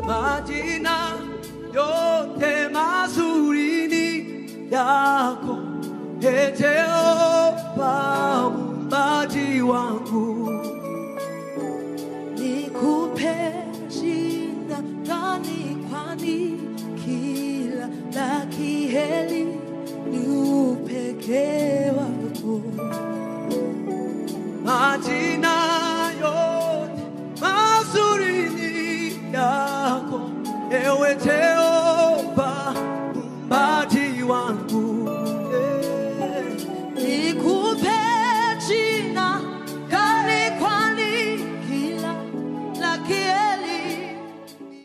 Majina yote mazuri ni yako, Ee Jehova muumbaji wangu. Nikupe jina gani, kwani kila la kheri ni upekee wako.